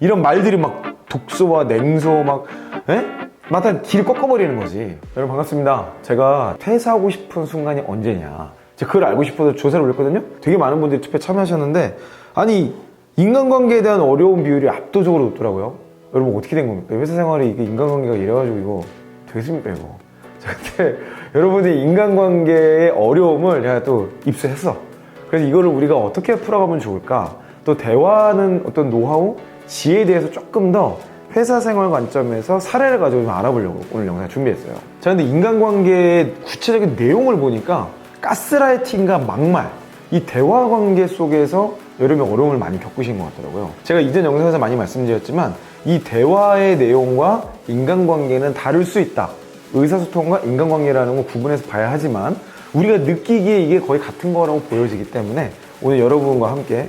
이런 말들이 막 독소와 냉소 막 마다 길을 꺾어버리는 거지. 여러분 반갑습니다. 제가 퇴사하고 싶은 순간이 언제냐, 제가 그걸 알고 싶어서 조사를 올렸거든요. 되게 많은 분들이 투표에 참여하셨는데, 아니 인간관계에 대한 어려운 비율이 압도적으로 높더라고요. 여러분 어떻게 된 겁니까? 회사 생활에 이게 인간관계가 이래가지고 이거 되겠습니까 이거? 근데 여러분이 인간관계의 어려움을 제가 또 입수했어. 그래서 이거를 우리가 어떻게 풀어가면 좋을까, 또 대화하는 어떤 노하우, 지혜에 대해서 조금 더 회사 생활 관점에서 사례를 가지고 좀 알아보려고 오늘 영상을 준비했어요. 자, 근데 인간관계의 구체적인 내용을 보니까 가스라이팅과 막말, 이 대화 관계 속에서 여러분이 어려움을 많이 겪으신 것 같더라고요. 제가 이전 영상에서 많이 말씀드렸지만 이 대화의 내용과 인간관계는 다를 수 있다. 의사소통과 인간관계라는 걸 구분해서 봐야 하지만 우리가 느끼기에 이게 거의 같은 거라고 보여지기 때문에 오늘 여러분과 함께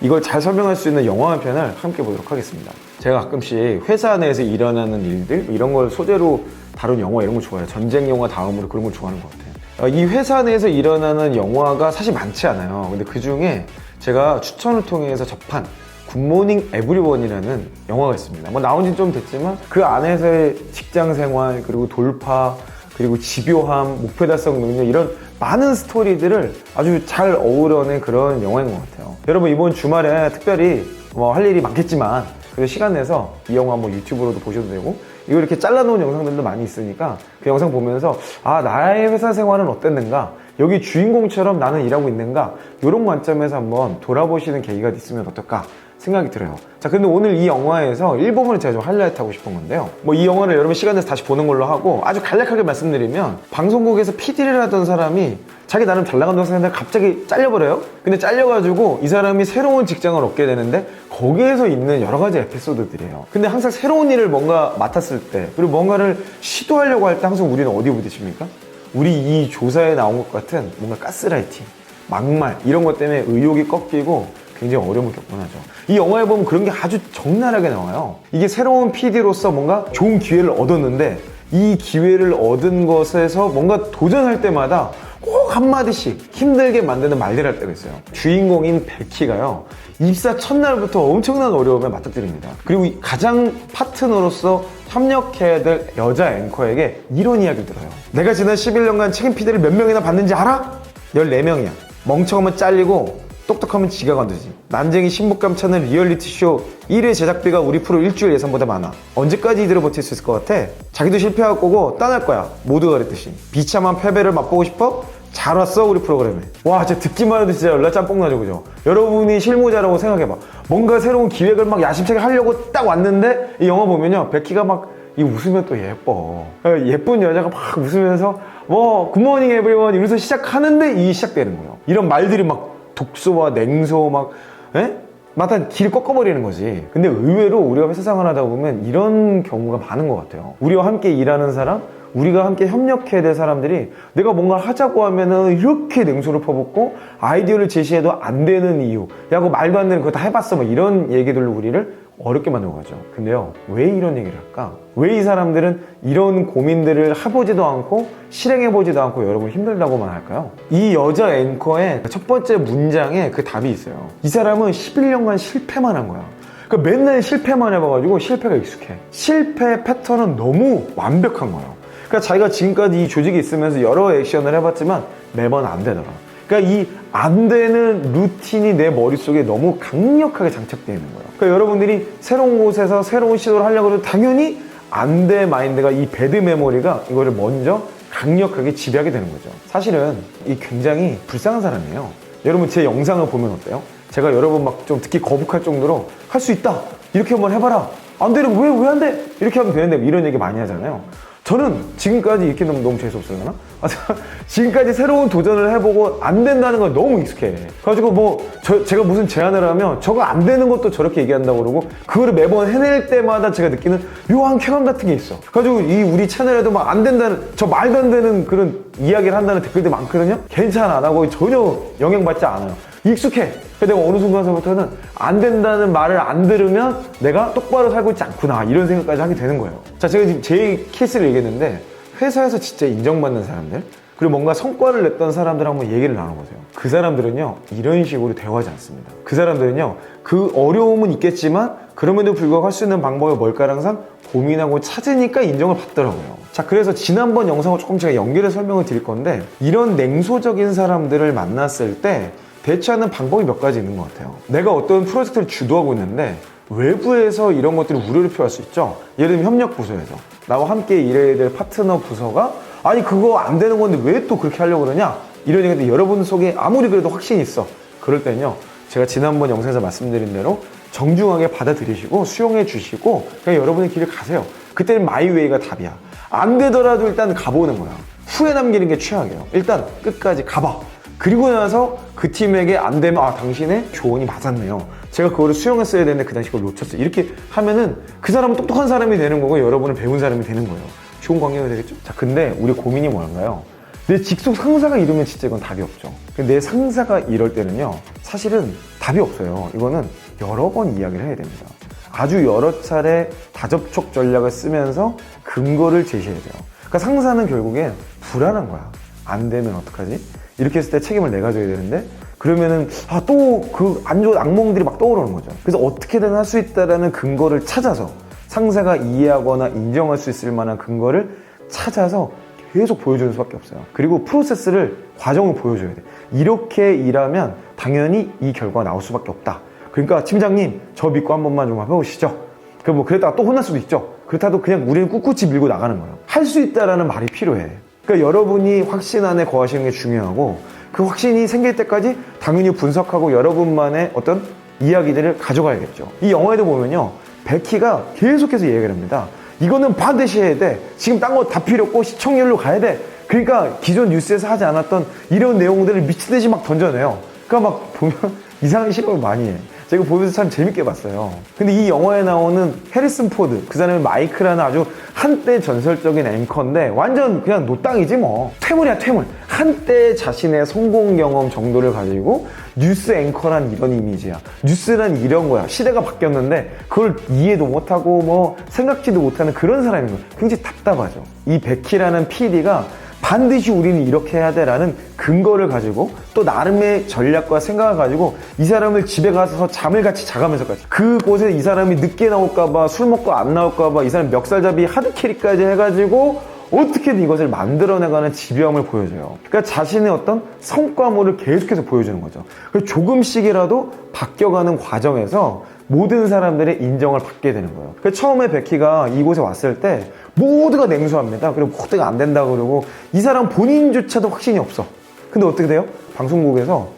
이걸 잘 설명할 수 있는 영화 한 편을 함께 보도록 하겠습니다. 제가 가끔씩 회사 내에서 일어나는 일들 이런 걸 소재로 다룬 영화 이런 거 좋아해요. 전쟁 영화 다음으로 그런 걸 좋아하는 것 같아요. 이 회사 내에서 일어나는 영화가 사실 많지 않아요. 근데 그 중에 제가 추천을 통해서 접한 굿모닝 에브리원이라는 영화가 있습니다. 뭐 나온 지 좀 됐지만 그 안에서의 직장 생활, 그리고 돌파, 그리고 집요함, 목표 달성 능력, 이런 많은 스토리들을 아주 잘 어우러낸 그런 영화인 것 같아요. 여러분 이번 주말에 특별히 할 일이 많겠지만 그래도 시간 내서 이 영화 뭐 유튜브로도 보셔도 되고, 이거 이렇게 잘라놓은 영상들도 많이 있으니까 그 영상 보면서 나의 회사 생활은 어땠는가, 여기 주인공처럼 나는 일하고 있는가, 이런 관점에서 한번 돌아보시는 계기가 있으면 어떨까 생각이 들어요. 자, 근데 오늘 이 영화에서 일부분을 제가 좀 하이라이트 하고 싶은 건데요. 이 영화를 여러분 시간 내서 다시 보는 걸로 하고, 아주 간략하게 말씀드리면 방송국에서 PD를 하던 사람이 자기 나름 잘 나간다고 생각했는데 갑자기 잘려버려요. 근데 잘려가지고 이 사람이 새로운 직장을 얻게 되는데 거기에서 있는 여러 가지 에피소드들이에요. 근데 항상 새로운 일을 뭔가 맡았을 때, 그리고 뭔가를 시도하려고 할 때 항상 우리는 어디 부딪힙니까? 우리 이 조사에 나온 것 같은 뭔가 가스라이팅, 막말 이런 것 때문에 의욕이 꺾이고 굉장히 어려움을 겪곤 하죠. 이 영화에 보면 그런 게 아주 적나라하게 나와요. 이게 새로운 PD로서 뭔가 좋은 기회를 얻었는데 이 기회를 얻은 것에서 뭔가 도전할 때마다 꼭 한마디씩 힘들게 만드는 말들을 할 때가 있어요. 주인공인 베키가요, 입사 첫날부터 엄청난 어려움에 맞닥뜨립니다. 그리고 가장 파트너로서 협력해야 될 여자 앵커에게 이런 이야기를 들어요. 내가 지난 11년간 책임 PD를 몇 명이나 받는지 알아? 14명이야. 멍청하면 잘리고 똑똑하면 지가 관두지. 난쟁이 신부감 찾는 리얼리티쇼 1회 제작비가 우리 프로 일주일 예산보다 많아. 언제까지 이대로 버틸 수 있을 것 같아? 자기도 실패할 거고 떠날 거야. 모두가 그랬듯이. 비참한 패배를 맛보고 싶어? 잘 왔어 우리 프로그램에. 와, 진짜 듣기만 해도 진짜 열나 짬뽕 나죠, 그죠? 여러분이 실무자라고 생각해봐. 뭔가 새로운 기획을 막 야심차게 하려고 딱 왔는데 이 영화 보면요, 베키가 막 웃으면 또 예뻐. 예쁜 여자가 막 웃으면서 굿모닝 에브리원 이러면서 시작하는데 이 시작되는 거예요. 이런 말들이 막 독소와 냉소 마다 길을 꺾어버리는 거지. 근데 의외로 우리가 회사 생활 하다 보면 이런 경우가 많은 것 같아요. 우리와 함께 일하는 사람, 우리가 함께 협력해야 될 사람들이 내가 뭔가를 하자고 하면은 이렇게 냉소를 퍼붓고 아이디어를 제시해도 안 되는 이유, 야구 말도 안 되는 그거 다 해봤어, 이런 얘기들로 우리를 어렵게 만들고 가죠. 근데요, 왜 이런 얘기를 할까? 왜 이 사람들은 이런 고민들을 해보지도 않고 실행해보지도 않고 여러분 힘들다고만 할까요? 이 여자 앵커의 첫 번째 문장에 그 답이 있어요. 이 사람은 11년간 실패만 한 거야. 그러니까 맨날 실패만 해봐가지고 실패가 익숙해. 실패 패턴은 너무 완벽한 거예요. 그러니까 자기가 지금까지 이 조직에 있으면서 여러 액션을 해봤지만 매번 안 되더라. 그러니까 이 안 되는 루틴이 내 머릿속에 너무 강력하게 장착되어 있는 거예요. 그러니까 여러분들이 새로운 곳에서 새로운 시도를 하려고 해도 당연히 안 돼 마인드가, 이 배드 메모리가 이거를 먼저 강력하게 지배하게 되는 거죠. 사실은 이 굉장히 불쌍한 사람이에요. 여러분 제 영상을 보면 어때요? 제가 여러분 막 좀 듣기 거북할 정도로 할 수 있다, 이렇게 한번 해봐라, 안 되는 왜 안 돼? 이렇게 하면 되는데 이런 얘기 많이 하잖아요. 저는 지금까지 이렇게 너무 재수없으려나? 지금까지 새로운 도전을 해보고 안 된다는 건 너무 익숙해. 그래가지고 제가 무슨 제안을 하면 저거 안 되는 것도 저렇게 얘기한다고 그러고, 그거를 매번 해낼 때마다 제가 느끼는 묘한 쾌감 같은 게 있어. 그래가지고 우리 채널에도 막 안 된다는, 저 말도 안 되는 그런 이야기를 한다는 댓글들 많거든요? 괜찮아, 안 하고 전혀 영향받지 않아요. 익숙해. 내가 어느 순간서부터는 안 된다는 말을 안 들으면 내가 똑바로 살고 있지 않구나, 이런 생각까지 하게 되는 거예요. 자, 제가 지금 제 케이스를 얘기했는데 회사에서 진짜 인정받는 사람들, 그리고 뭔가 성과를 냈던 사람들 한번 얘기를 나눠보세요. 그 사람들은요, 이런 식으로 대화하지 않습니다. 그 사람들은요, 그 어려움은 있겠지만 그럼에도 불구하고 할 수 있는 방법이 뭘까를 항상 고민하고 찾으니까 인정을 받더라고요. 자, 그래서 지난번 영상을 조금 제가 연결해서 설명을 드릴 건데, 이런 냉소적인 사람들을 만났을 때 대처하는 방법이 몇 가지 있는 것 같아요. 내가 어떤 프로젝트를 주도하고 있는데 외부에서 이런 것들이 우려를 표할 수 있죠. 예를 들면 협력 부서에서 나와 함께 일해야 될 파트너 부서가 아니 그거 안 되는 건데 왜 또 그렇게 하려고 그러냐, 이런 얘기인데 여러분 속에 아무리 그래도 확신이 있어. 그럴 때는요, 제가 지난번 영상에서 말씀드린 대로 정중하게 받아들이시고 수용해 주시고 그냥 여러분의 길을 가세요. 그때는 마이웨이가 답이야. 안 되더라도 일단 가보는 거야. 후회 남기는 게 최악이에요. 일단 끝까지 가봐. 그리고 나서 그 팀에게 안 되면 아, 당신의 조언이 맞았네요, 제가 그거를 수용했어야 되는데 그 당시 그걸 놓쳤어요, 이렇게 하면은 그 사람은 똑똑한 사람이 되는 거고 여러분은 배운 사람이 되는 거예요. 좋은 관계가 되겠죠? 자, 근데 우리 고민이 뭔가요? 내 직속 상사가 이러면 진짜 이건 답이 없죠. 근데 내 상사가 이럴 때는요, 사실은 답이 없어요. 이거는 여러 번 이야기를 해야 됩니다. 아주 여러 차례 다접촉 전략을 쓰면서 근거를 제시해야 돼요. 그러니까 상사는 결국엔 불안한 거야. 안 되면 어떡하지? 이렇게 했을 때 책임을 내가 져야 되는데, 그러면은 또 그 안 좋은 악몽들이 막 떠오르는 거죠. 그래서 어떻게든 할 수 있다라는 근거를 찾아서, 상사가 이해하거나 인정할 수 있을 만한 근거를 찾아서 계속 보여주는 수밖에 없어요. 그리고 프로세스를, 과정을 보여줘야 돼. 이렇게 일하면 당연히 이 결과가 나올 수밖에 없다. 그러니까 팀장님, 저 믿고 한 번만 좀 해보시죠. 그랬다가 또 혼날 수도 있죠. 그렇다도 그냥 우리는 꿋꿋이 밀고 나가는 거예요. 할 수 있다라는 말이 필요해. 그러니까 여러분이 확신 안에 거하시는 게 중요하고, 그 확신이 생길 때까지 당연히 분석하고 여러분만의 어떤 이야기들을 가져가야겠죠. 이 영화에도 보면요, 베키가 계속해서 얘기를 합니다. 이거는 반드시 해야 돼. 지금 딴 거 다 필요 없고 시청률로 가야 돼. 그러니까 기존 뉴스에서 하지 않았던 이런 내용들을 미친듯이 막 던져내요. 그러니까 막 보면 이상한 실험을 많이 해. 제가 보면서 참 재밌게 봤어요. 근데 이 영화에 나오는 해리슨 포드, 그 사람이 마이크라는 아주 한때 전설적인 앵커인데 완전 그냥 노땅이지 뭐. 퇴물이야, 퇴물. 한때 자신의 성공 경험 정도를 가지고 뉴스 앵커란 이런 이미지야. 뉴스란 이런 거야. 시대가 바뀌었는데 그걸 이해도 못하고 뭐 생각지도 못하는 그런 사람인 거야. 굉장히 답답하죠. 이 베키라는 PD가 반드시 우리는 이렇게 해야 돼라는 근거를 가지고 또 나름의 전략과 생각을 가지고 이 사람을 집에 가서 잠을 같이 자가면서까지, 그곳에 이 사람이 늦게 나올까봐, 술 먹고 안 나올까봐 이 사람 멱살잡이 하드캐리까지 해가지고 어떻게든 이것을 만들어내가는 집요함을 보여줘요. 그러니까 자신의 어떤 성과물을 계속해서 보여주는 거죠. 조금씩이라도 바뀌어가는 과정에서 모든 사람들의 인정을 받게 되는 거예요. 그러니까 처음에 베키가 이곳에 왔을 때 모두가 냉소합니다. 그리고 모두가 안 된다 그러고, 이 사람 본인조차도 확신이 없어. 근데 어떻게 돼요? 방송국에서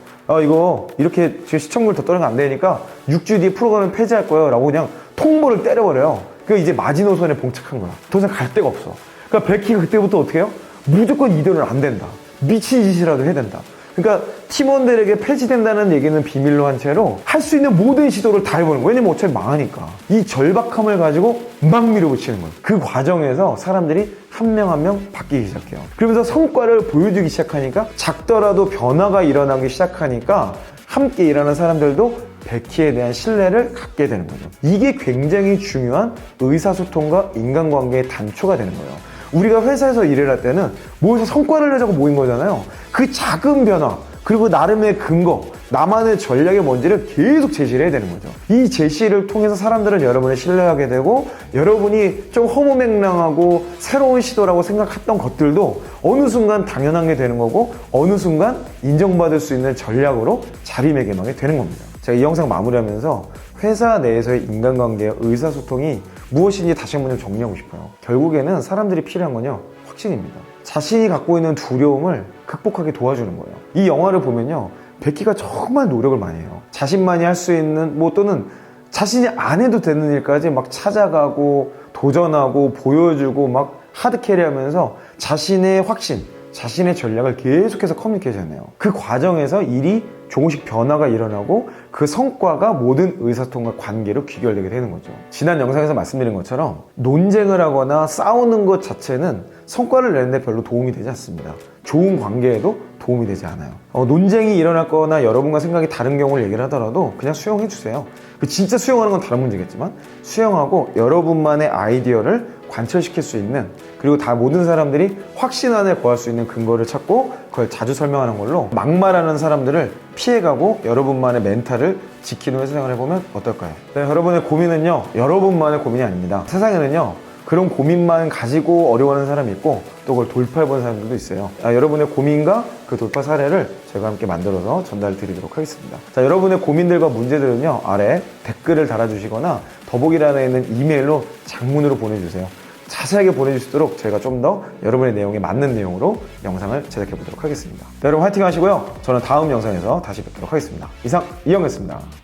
이거 이렇게 시청률 더 떨어지면 안 되니까 6주 뒤에 프로그램 폐지할 거예요 라고 그냥 통보를 때려버려요. 그러니까 이제 마지노선에 봉착한 거야. 더 이상 갈 데가 없어. 그러니까 베키가 그때부터 어떻게 해요? 무조건 이대로는 안 된다. 미친 짓이라도 해야 된다. 그러니까 팀원들에게 폐지된다는 얘기는 비밀로 한 채로 할 수 있는 모든 시도를 다 해보는 거예요. 왜냐면 어차피 망하니까. 이 절박함을 가지고 막 밀어붙이는 거예요. 그 과정에서 사람들이 한 명 한 명 바뀌기 시작해요. 그러면서 성과를 보여주기 시작하니까, 작더라도 변화가 일어나기 시작하니까 함께 일하는 사람들도 베키에 대한 신뢰를 갖게 되는 거죠. 이게 굉장히 중요한 의사소통과 인간관계의 단초가 되는 거예요. 우리가 회사에서 일을 할 때는 모여서 성과를 내자고 모인 거잖아요. 그 작은 변화, 그리고 나름의 근거, 나만의 전략이 뭔지를 계속 제시를 해야 되는 거죠. 이 제시를 통해서 사람들은 여러분을 신뢰하게 되고, 여러분이 좀 허무맹랑하고 새로운 시도라고 생각했던 것들도 어느 순간 당연한 게 되는 거고, 어느 순간 인정받을 수 있는 전략으로 자리매김하게 되는 겁니다. 제가 이 영상 마무리하면서 회사 내에서의 인간관계와 의사소통이 무엇인지 다시 한번 좀 정리하고 싶어요. 결국에는 사람들이 필요한 건요, 확신입니다. 자신이 갖고 있는 두려움을 극복하게 도와주는 거예요. 이 영화를 보면요, 베키가 정말 노력을 많이 해요. 자신만이 할 수 있는, 또는 자신이 안 해도 되는 일까지 막 찾아가고 도전하고 보여주고 막 하드캐리 하면서 자신의 확신, 자신의 전략을 계속해서 커뮤니케이션해요. 그 과정에서 일이 조금씩 변화가 일어나고 그 성과가 모든 의사소통과 관계로 귀결되게 되는 거죠. 지난 영상에서 말씀드린 것처럼 논쟁을 하거나 싸우는 것 자체는 성과를 내는데 별로 도움이 되지 않습니다. 좋은 관계에도 도움이 되지 않아요. 논쟁이 일어났거나 여러분과 생각이 다른 경우를 얘기를 하더라도 그냥 수용해 주세요. 진짜 수용하는 건 다른 문제겠지만 수용하고 여러분만의 아이디어를 관철시킬 수 있는, 그리고 다 모든 사람들이 확신 안에 거할 수 있는 근거를 찾고 그걸 자주 설명하는 걸로 막말하는 사람들을 피해가고 여러분만의 멘탈을 지키는 회사 생활을 해보면 어떨까요? 네, 여러분의 고민은요, 여러분만의 고민이 아닙니다. 세상에는요, 그런 고민만 가지고 어려워하는 사람이 있고 또 그걸 돌파해보는 사람들도 있어요. 여러분의 고민과 그 돌파 사례를 저희가 함께 만들어서 전달 드리도록 하겠습니다. 자, 여러분의 고민들과 문제들은요, 아래 댓글을 달아주시거나 더보기란에 있는 이메일로 장문으로 보내주세요. 자세하게 보내주시도록 저희가 좀 더 여러분의 내용에 맞는 내용으로 영상을 제작해 보도록 하겠습니다. 여러분 화이팅 하시고요. 저는 다음 영상에서 다시 뵙도록 하겠습니다. 이상 이영이었습니다.